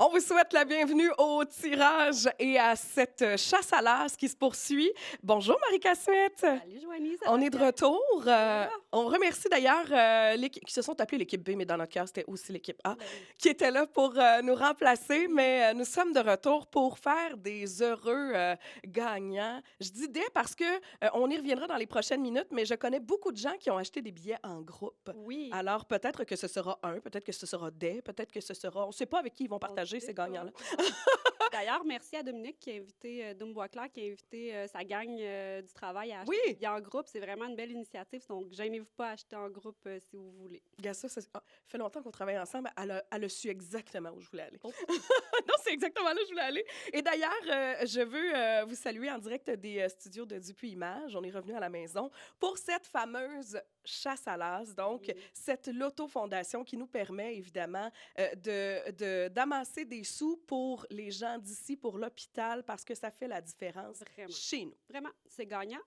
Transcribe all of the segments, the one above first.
On vous souhaite la bienvenue au tirage et à cette chasse à l'as qui se poursuit. Bonjour Marie-Cassuette. Salut Joanie, ça On va est de bien? retour. Voilà. On remercie d'ailleurs l'équipe qui se sont appelés l'équipe B, mais dans notre cœur, c'était aussi l'équipe A, Ben oui. qui était là pour nous remplacer. Oui. Mais nous sommes de retour pour faire des heureux gagnants. Je dis des parce que on y reviendra dans les prochaines minutes, mais je connais beaucoup de gens qui ont acheté des billets en groupe. Oui, Alors peut-être que ce sera un, peut-être que ce sera des, peut-être que ce sera... On ne sait pas avec qui ils vont on le partager sait ces pas. gagnants-là. Non. D'ailleurs, merci à Dominique qui a invité, Dom Boisclair, qui a invité sa gang du travail à acheter des Oui! billets en groupe. C'est vraiment une belle initiative. Donc, gênez-vous pas à acheter en groupe si vous voulez. Regarde ça, fait longtemps qu'on travaille ensemble. Elle a su exactement où je voulais aller. Oh. Non, c'est exactement là où je voulais aller. Et d'ailleurs, je veux vous saluer en direct des studios de Dupuis Images. On est revenu à la maison pour cette fameuse chasse à l'as. Donc, Oui. cette loto-fondation qui nous permet évidemment d'amasser des sous pour les gens d'ici, pour l'hôpital, parce que ça fait la différence Vraiment. chez nous. Vraiment, c'est gagnant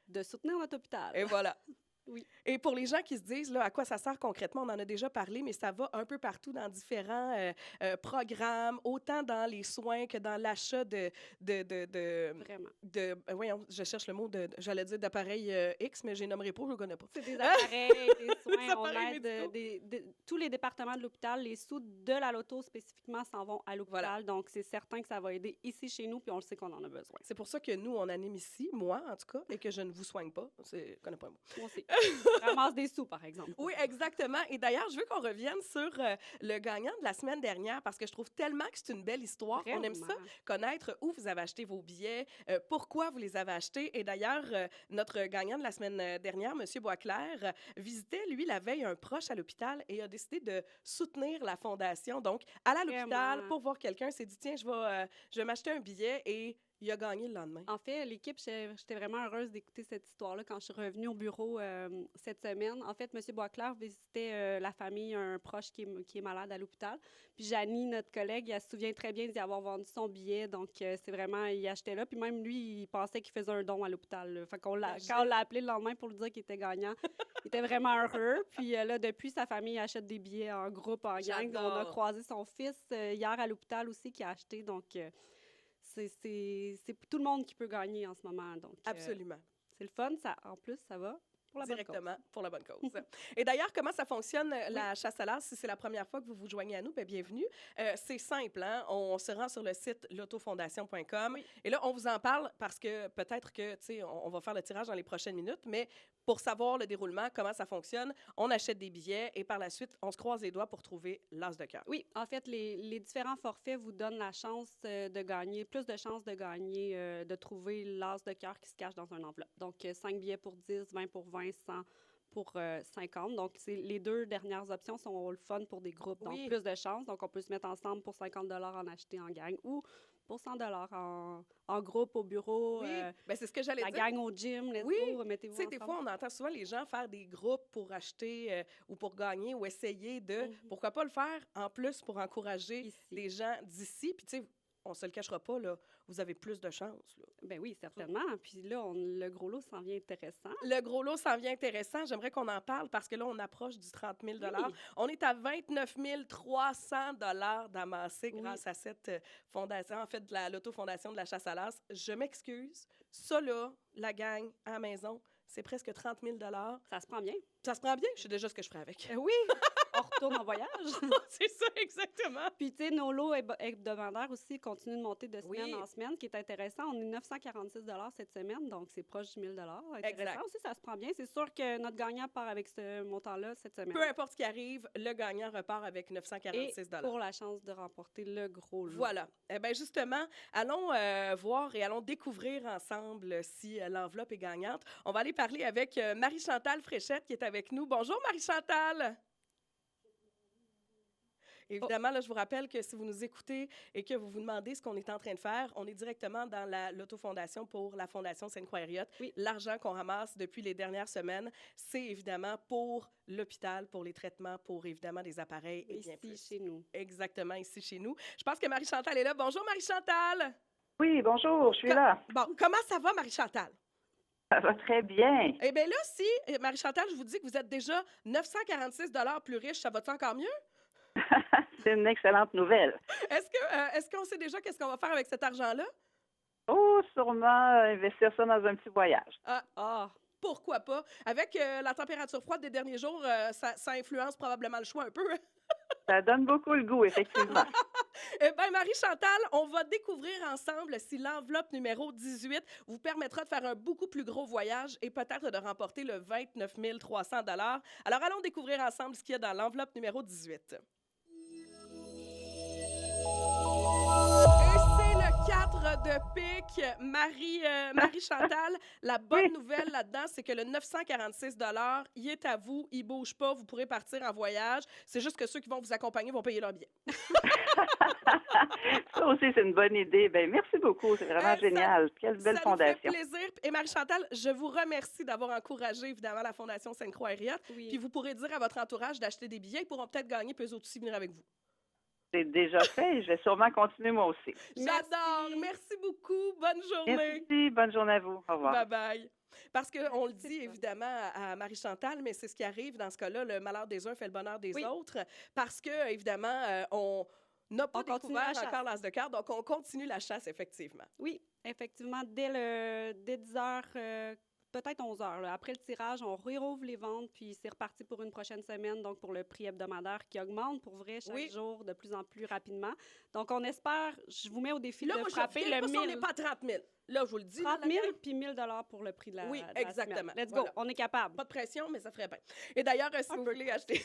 de soutenir notre hôpital. Et voilà. Oui. Et pour les gens qui se disent là, à quoi ça sert concrètement, on en a déjà parlé, mais ça va un peu partout dans différents programmes, autant dans les soins que dans l'achat Vraiment. voyons, je cherche le mot, j'allais dire d'appareil X, mais je les nommerai pas, je ne le connais pas. C'est des appareils, des soins, Des on appareils aide médicaux. tous les départements de l'hôpital. Les sous de la loto spécifiquement s'en vont à l'hôpital. Voilà. Donc, c'est certain que ça va aider ici chez nous, puis on le sait qu'on en a besoin. C'est pour ça que nous, on anime ici, moi en tout cas, et que je ne vous soigne pas. Je connais pas un mot. Moi aussi. Ramasse des sous, par exemple. Oui, exactement. Et d'ailleurs, je veux qu'on revienne sur le gagnant de la semaine dernière parce que je trouve tellement que c'est une belle histoire. On aime ça, Vraiment. connaître où vous avez acheté vos billets, pourquoi vous les avez achetés. Et d'ailleurs, notre gagnant de la semaine dernière, M. Boisclair, visitait, lui, la veille, un proche à l'hôpital et a décidé de soutenir la fondation. Donc, aller à l'hôpital Vraiment. pour voir quelqu'un, s'est dit, tiens, je vais m'acheter un billet et il a gagné le lendemain. En fait, l'équipe, j'étais vraiment heureuse d'écouter cette histoire-là quand je suis revenue au bureau cette semaine. En fait, M. Boisclair visitait la famille, un proche qui est malade à l'hôpital. Puis Janie, notre collègue, elle se souvient très bien d'y avoir vendu son billet. Donc, c'est vraiment, il achetait là. Puis même lui, il pensait qu'il faisait un don à l'hôpital, là. Fait qu'on quand on l'a appelé le lendemain pour lui dire qu'il était gagnant, il était vraiment heureux. Puis là, depuis, sa famille achète des billets en groupe, en gang. On a J'adore. croisé son fils hier à l'hôpital aussi qui a acheté. Donc, c'est tout le monde qui peut gagner en ce moment. Donc, Absolument. c'est le fun. Ça, en plus, ça va pour la bonne Directement cause. pour la bonne cause. Et d'ailleurs, comment ça fonctionne, la chasse à l'as? Si c'est la première fois que vous vous joignez à nous, bien, bienvenue. C'est simple, hein? On se rend sur le site lotofondation.com. Oui. Et là, on vous en parle parce que peut-être que, tu sais, on va faire le tirage dans les prochaines minutes, mais pour savoir le déroulement, comment ça fonctionne, on achète des billets et par la suite, on se croise les doigts pour trouver l'as de cœur. Oui, en fait, les différents forfaits vous donnent la chance de gagner, plus de chances de gagner, de trouver l'as de cœur qui se cache dans un enveloppe. Donc, 5 billets pour 10, 20 pour 20, 100 pour 50. Donc, les deux dernières options sont le fun pour des groupes. Donc, Oui. plus de chances. Donc, on peut se mettre ensemble pour 50 en acheter en gang ou pour 100 en groupe au bureau. Oui, ben, c'est ce que j'allais La dire. gang au gym, let's Oui, go, tu mettez-vous sais, des ensemble. fois, on entend souvent les gens faire des groupes pour acheter ou pour gagner ou essayer de... Mhm. Pourquoi pas le faire en plus pour encourager Ici. des gens d'ici? Puis, tu sais, on se le cachera pas, là, vous avez plus de chance. Là. Ben oui, certainement. Puis là, le gros lot s'en vient intéressant. Le gros lot s'en vient intéressant. J'aimerais qu'on en parle parce que là, on approche du 30 000 Oui. On est à 29 300 d'amassés Oui. grâce à cette fondation, en fait, de la loto-fondation de la chasse à l'as. Je m'excuse. Ça, là, la gang à la maison, c'est presque 30 000 Ça se prend bien. Ça se prend bien? Je sais déjà ce que je ferai avec. Oui, on retourne en voyage. C'est ça, exactement. Puis, tu sais, nos lots hebdomadaires aussi continuent de monter de semaine Oui. en semaine, ce qui est intéressant. On est 946 cette semaine, donc c'est proche du 1000 Intéressant Exact. aussi, ça se prend bien. C'est sûr que notre gagnant part avec ce montant-là cette semaine. Peu importe ce qui arrive, le gagnant repart avec Et 946 pour la chance de remporter le gros lot. Voilà. Eh bien, justement, allons voir et allons découvrir ensemble si l'enveloppe est gagnante. On va aller parler avec Marie-Chantal Fréchette qui est avec nous. Bonjour, Marie-Chantal! Évidemment, là, je vous rappelle que si vous nous écoutez et que vous vous demandez ce qu'on est en train de faire, on est directement dans la l'autofondation pour la Fondation Sainte-Croix-Hériotte. Oui. L'argent qu'on ramasse depuis les dernières semaines, c'est évidemment pour l'hôpital, pour les traitements, pour évidemment des appareils et bien Ici, plus. chez nous. Exactement, ici chez nous. Je pense que Marie-Chantal est là. Bonjour, Marie-Chantal! Oui, bonjour, je suis là. Bon, comment ça va, Marie-Chantal? Ça va très bien. Eh bien là, si, Marie-Chantal, je vous dis que vous êtes déjà 946 plus riche, ça va-tu encore mieux? C'est une excellente nouvelle. Est-ce qu'on sait déjà qu'est-ce qu'on va faire avec cet argent-là? Oh, sûrement investir ça dans un petit voyage. Ah, pourquoi pas? Avec la température froide des derniers jours, ça influence probablement le choix un peu. Ça donne beaucoup le goût, effectivement. Eh bien, Marie-Chantal, on va découvrir ensemble si l'enveloppe numéro 18 vous permettra de faire un beaucoup plus gros voyage et peut-être de remporter le 29 300 Alors, allons découvrir ensemble ce qu'il y a dans l'enveloppe numéro 18. Et c'est le 4 de pique. Marie-Chantal, la bonne Oui. nouvelle là-dedans, c'est que le 946 il est à vous, il bouge pas, vous pourrez partir en voyage. C'est juste que ceux qui vont vous accompagner vont payer leur billet. Ça aussi, c'est une bonne idée. Ben, merci beaucoup. C'est vraiment génial. Quelle belle Ça nous fait fondation. plaisir. Et Marie-Chantal, je vous remercie d'avoir encouragé évidemment la Fondation Sainte-Croix-Henriette. Oui. Puis vous pourrez dire à votre entourage d'acheter des billets. Ils pourront peut-être gagner, puis eux autres aussi venir avec vous. C'est déjà fait et je vais sûrement continuer moi aussi. J'adore. Merci beaucoup. Bonne journée. Merci. Bonne journée à vous. Au revoir. Bye-bye. Parce qu'on le dit C'est ça. évidemment à Marie-Chantal, mais c'est ce qui arrive dans ce cas-là. Le malheur des uns fait le bonheur des Oui. autres. Parce que, évidemment, on n'a pas On continue découvert la chasse. encore l'as de cœur. Donc, on continue la chasse, effectivement. Oui, effectivement, dès 10 heures, peut-être 11 heures, là, après le tirage, on réouvre les ventes, puis c'est reparti pour une prochaine semaine, donc pour le prix hebdomadaire qui augmente pour vrai chaque Oui. jour de plus en plus rapidement. Donc, on espère, je vous mets au défi Là, de moi, je frapper reviens le pas si on n'est 1000. pas à 30 000. Là, je vous le dis. 30 là, la 000 gang, puis 1 000 pour le prix de la Oui, de la exactement. semaine. Let's Voilà. go, on est capable. Pas de pression, mais ça ferait bien. Et d'ailleurs, si Un vous peu voulez acheter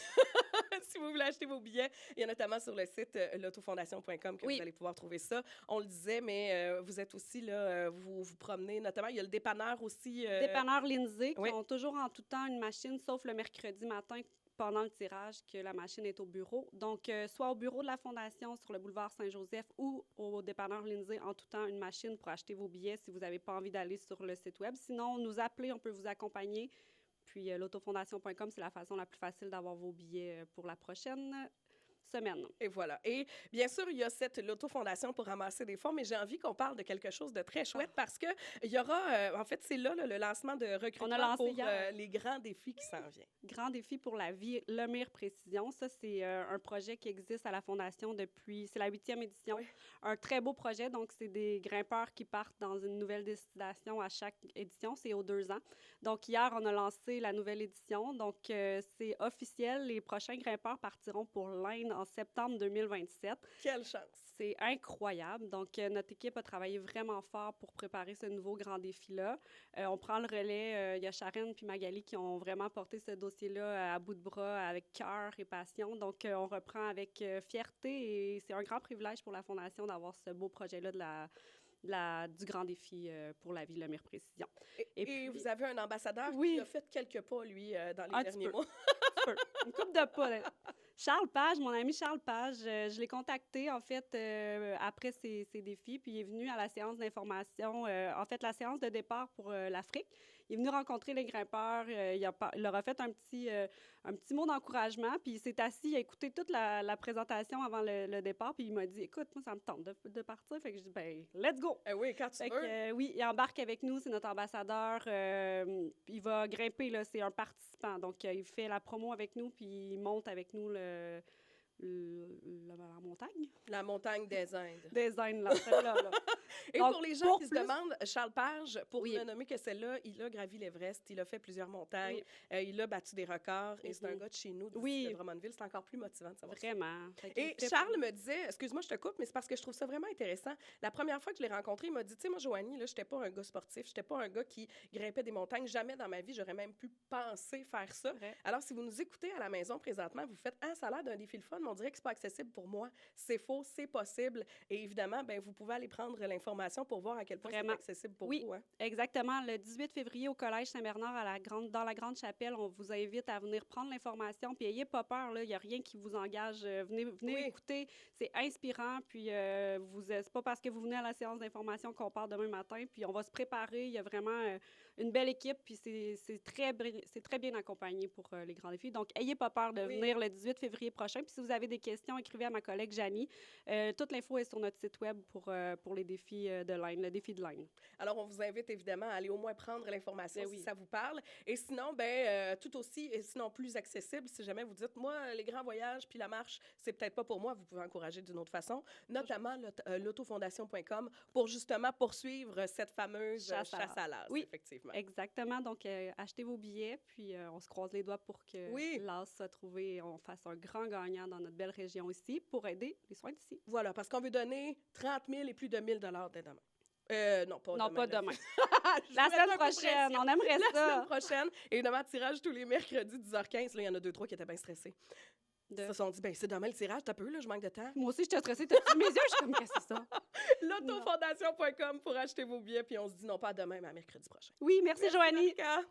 si vous voulez acheter vos billets, il y a notamment sur le site l'autofondation.com que Oui. vous allez pouvoir trouver ça. On le disait, mais vous êtes aussi là, vous vous promenez notamment. Il y a le dépanneur aussi. Dépanneur Lindsay, qui oui. ont toujours en tout temps une machine, sauf le mercredi matin pendant le tirage, que la machine est au bureau. Donc, soit au bureau de la Fondation sur le boulevard Saint-Joseph ou au dépanneur Lindsay, en tout temps, une machine pour acheter vos billets si vous n'avez pas envie d'aller sur le site web. Sinon, nous appeler, on peut vous accompagner. Puis, l'autofondation.com, c'est la façon la plus facile d'avoir vos billets pour la prochaine semaine. Et voilà. Et bien sûr, il y a cette Loto-Fondation pour ramasser des fonds, mais j'ai envie qu'on parle de quelque chose de très chouette parce que il y aura, en fait, c'est là, le lancement de recrutement lancé pour hier. les grands défis qui s'en viennent. Grand défi pour la vie, le Mire Précision. Ça, c'est un projet qui existe à la Fondation depuis, c'est la 8e édition. Oui. Un très beau projet. Donc, c'est des grimpeurs qui partent dans une nouvelle destination à chaque édition. C'est aux 2 ans. Donc, hier, on a lancé la nouvelle édition. Donc, c'est officiel. Les prochains grimpeurs partiront pour l'Inde en septembre 2027. Quelle chance! C'est incroyable. Donc, notre équipe a travaillé vraiment fort pour préparer ce nouveau grand défi-là. On prend le relais. Il y a Sharon puis Magali qui ont vraiment porté ce dossier-là à bout de bras avec cœur et passion. Donc, on reprend avec fierté et c'est un grand privilège pour la Fondation d'avoir ce beau projet-là du grand défi pour la vie, le Mire Précision. Et puis- vous avez un ambassadeur Oui. qui a fait quelques pas, lui, dans les Un derniers petit peu. mois. Une coupe de pas. Là. Charles Page, mon ami Charles Page, je l'ai contacté, en fait, après ces défis, puis il est venu à la séance d'information, en fait, la séance de départ pour l'Afrique. Il est venu rencontrer les grimpeurs, il leur a fait un petit mot d'encouragement, puis il s'est assis, il a écouté toute la présentation avant le départ, puis il m'a dit, écoute, moi, ça me tente de partir, fait que je dis, ben, let's go! Oui, quand tu Fait veux. que, oui, il embarque avec nous, c'est notre ambassadeur. Il va grimper, là, c'est un participant. Donc, il fait la promo avec nous, puis il monte avec nous la montagne La montagne des Indes. des Indes, là, celle-là, là. Et Donc, pour les gens pour qui se plus- demandent, Charles Page, pour Oui. ne nommer que celle-là, il a gravi l'Everest, il a fait plusieurs montagnes, il a battu des records et c'est un Mhm. gars de chez nous, d'ici Oui. de Drummondville. C'est encore plus motivant de savoir ça. Vraiment. Fait qu'il Et fait- Charles me disait, excuse-moi, je te coupe, mais c'est parce que je trouve ça vraiment intéressant. La première fois que je l'ai rencontré, il m'a dit, tu sais, moi, Joanie, là, j'étais pas un gars sportif, j'étais pas un gars qui grimpait des montagnes. Jamais dans ma vie, j'aurais même pu penser faire ça. Vrai. Alors, si vous nous écoutez à la maison présentement, vous faites, ah, ça a l'air d'un défi le fun, mais on dirait que c'est pas accessible pour moi. C'est faux, c'est possible. Et évidemment, ben, vous pouvez aller prendre l'information pour voir à quel point c'est Vraiment. accessible pour Oui. vous. Hein. Exactement. Le 18 février, au Collège Saint-Bernard, dans la Grande Chapelle, on vous invite à venir prendre l'information. Puis, ayez pas peur, là. Il n'y a rien qui vous engage. Venez Oui. écouter. C'est inspirant. Puis, c'est pas parce que vous venez à la séance d'information qu'on part demain matin. Puis, on va se préparer. Il y a vraiment une belle équipe, puis c'est très bien accompagné pour les grands défis. Donc, ayez pas peur de venir le 18 février prochain. Puis si vous avez des questions, écrivez à ma collègue Janie. Toute l'info est sur notre site web pour les défis de Line, le défi de Line. Alors, on vous invite évidemment à aller au moins prendre l'information si oui. ça vous parle. Et sinon, tout aussi, et sinon plus accessible, si jamais vous dites, moi, les grands voyages puis la marche, c'est peut-être pas pour moi, vous pouvez encourager d'une autre façon, notamment l'autofondation.com pour justement poursuivre cette fameuse chasse à l'as, oui, effectivement. Exactement. Donc, achetez vos billets, puis on se croise les doigts pour que l'as soit trouvé et on fasse un grand gagnant dans notre belle région ici pour aider les soins d'ici. Voilà, parce qu'on veut donner 30 000 et plus de 1 000 dès demain. Non, pas demain. La semaine prochaine, on aimerait ça. La semaine prochaine. Et évidemment, tirage tous les mercredis, 10h15. Là, il y en a 2-3 qui étaient bien stressés. Ils se sont dit, c'est demain le tirage, t'as peu, là, je manque de temps. Moi aussi, je t'ai stressée. T'as-tu mes yeux? Je suis comme, qu'est-ce que c'est ça? L'autofondation.com pour acheter vos billets. Puis on se dit non pas à demain, mais à mercredi prochain. Oui, merci Joanie. Marika.